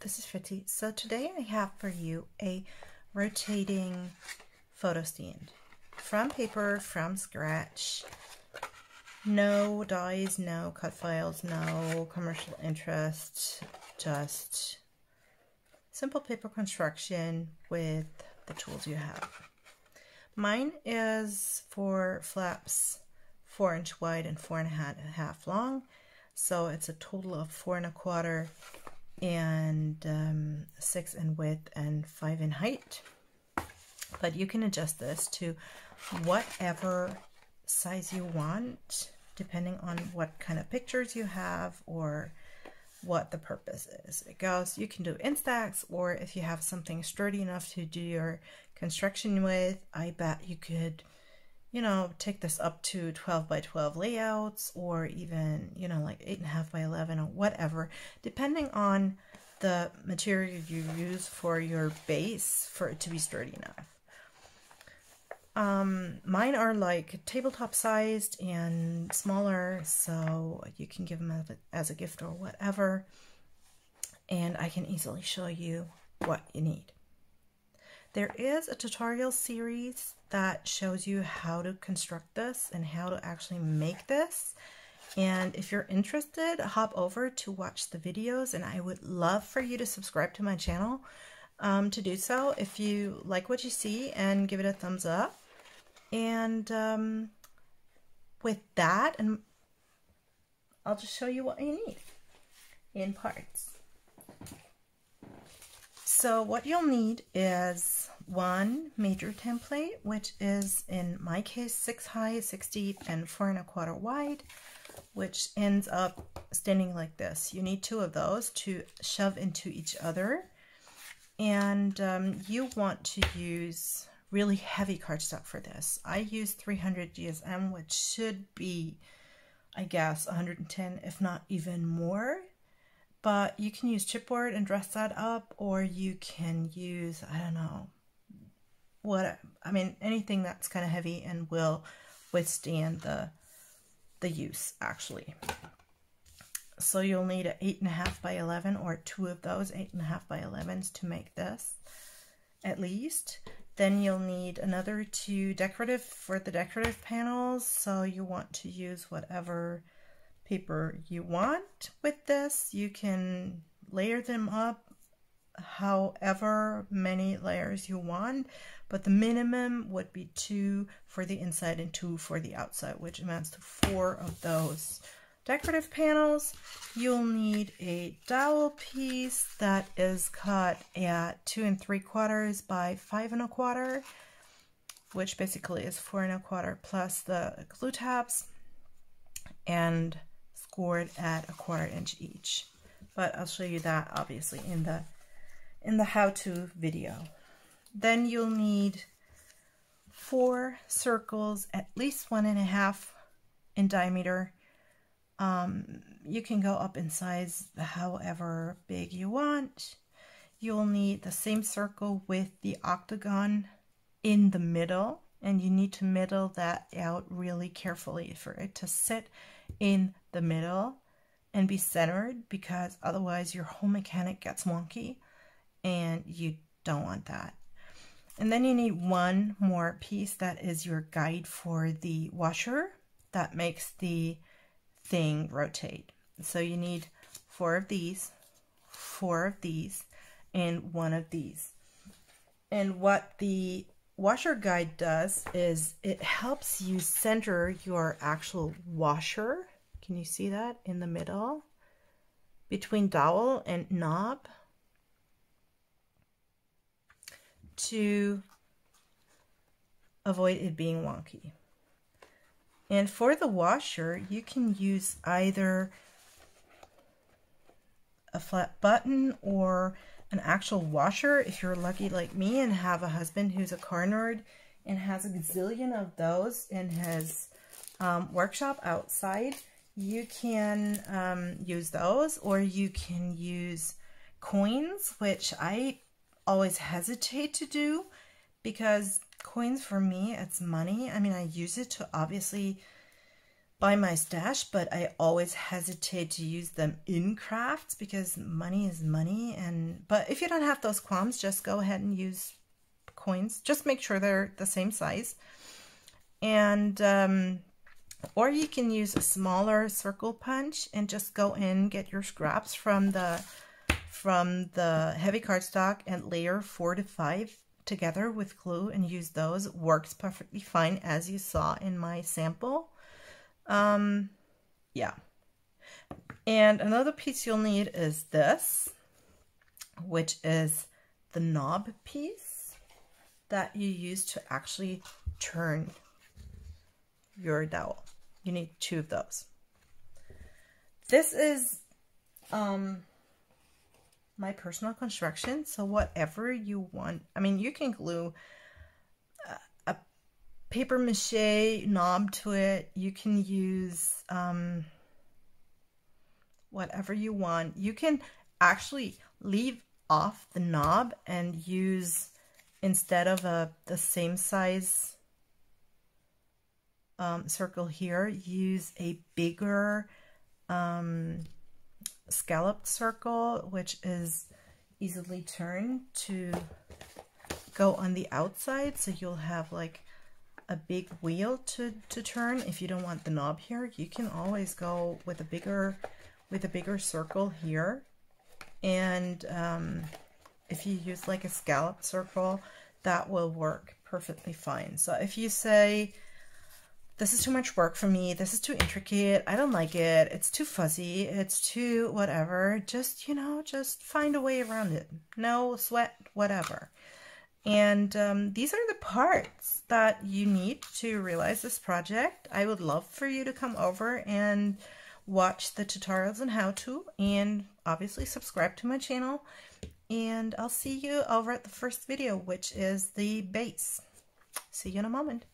this is Fritzy. So today I have for you a rotating photo stand from paper, from scratch. No dies, no cut files, no commercial interest, just simple paper construction with the tools you have. Mine is for flaps 4-inch wide and 4.5 long, so it's a total of 4 1/4 and 6 in width and 5 in height. But you can adjust this to whatever size you want, depending on what kind of pictures you have or what the purpose is. It goes, you can do Instax, or if you have something sturdy enough to do your construction with, I bet you could, you know, take this up to 12 by 12 layouts, or even, you know, like 8.5 by 11 or whatever, depending on the material you use for your base for it to be sturdy enough. Mine are like tabletop sized and smaller, so you can give them as a gift or whatever, and I can easily show you what you need. There is a tutorial series that shows you how to construct this and how to actually make this, and if you're interested, hop over to watch the videos, and I would love for you to subscribe to my channel to do so if you like what you see, and give it a thumbs up. And with that, and I'll just show you what you need in parts. So what you'll need is one major template, which is in my case 6 high, 6 deep, and 4 1/4 wide, which ends up standing like this. You need 2 of those to shove into each other, and you want to use really heavy cardstock for this. I use 300 GSM, which should be, I guess, 110, if not even more. But you can use chipboard and dress that up, or you can use, I don't know, anything that's kind of heavy and will withstand the use, actually. So you'll need an 8.5 by 11 or 2 of those 8.5 by 11s to make this, at least. Then you'll need another 2 decorative for the decorative panels, so you want to use whatever paper you want with this. You can layer them up however many layers you want, but the minimum would be 2 for the inside and 2 for the outside, which amounts to 4 of those decorative panels. You'll need a dowel piece that is cut at 2 3/4 by 5 1/4, which basically is 4 1/4 plus the glue tabs, and scored at 1/4 inch each. But I'll show you that obviously in the how-to video. Then you'll need 4 circles, at least 1.5 in diameter. You can go up in size however big you want. You'll need the same circle with the octagon in the middle, and you need to middle that out really carefully for it to sit in the middle and be centered, because otherwise your whole mechanic gets wonky and you don't want that. And then you need 1 more piece that is your guide for the washer that makes the thing rotate. So you need 4 of these, 4 of these, and 1 of these. And what the washer guide does is it helps you center your actual washer. Can you see that in the middle between dowel and knob, to avoid it being wonky. And for the washer, you can use either a flat button or an actual washer. If you're lucky like me and have a husband who's a car nerd and has a gazillion of those in his workshop outside, you can use those, or you can use coins, which I always hesitate to do, because coins for me, it's money. I mean, I use it to obviously by my stash, but I always hesitate to use them in crafts because money is money. But if you don't have those qualms, just go ahead and use coins. Just make sure they're the same size. And or you can use a smaller circle punch and just go in, get your scraps from the heavy cardstock and layer 4 to 5 together with glue and use those. Works perfectly fine, as you saw in my sample. Yeah. And another piece you'll need is this, which is the knob piece that you use to actually turn your dowel. You need 2 of those. This is my personal construction, so whatever you want. I mean, you can glue a paper mache knob to it. You can use whatever you want. You can actually leave off the knob and use, instead of the same size circle here, use a bigger scalloped circle, which is easily turned to go on the outside. So you'll have like a big wheel to turn. If you don't want the knob here, you can always go with a bigger circle here. And if you use like a scalloped circle, that will work perfectly fine. So if you say, this is too much work for me, this is too intricate, I don't like it, it's too fuzzy, it's too whatever, just, you know, just find a way around it. No sweat, whatever. And these are the parts that you need to realize this project. I would love for you to come over and watch the tutorials on how to, and obviously subscribe to my channel. And I'll see you over at the first video, which is the base. See you in a moment.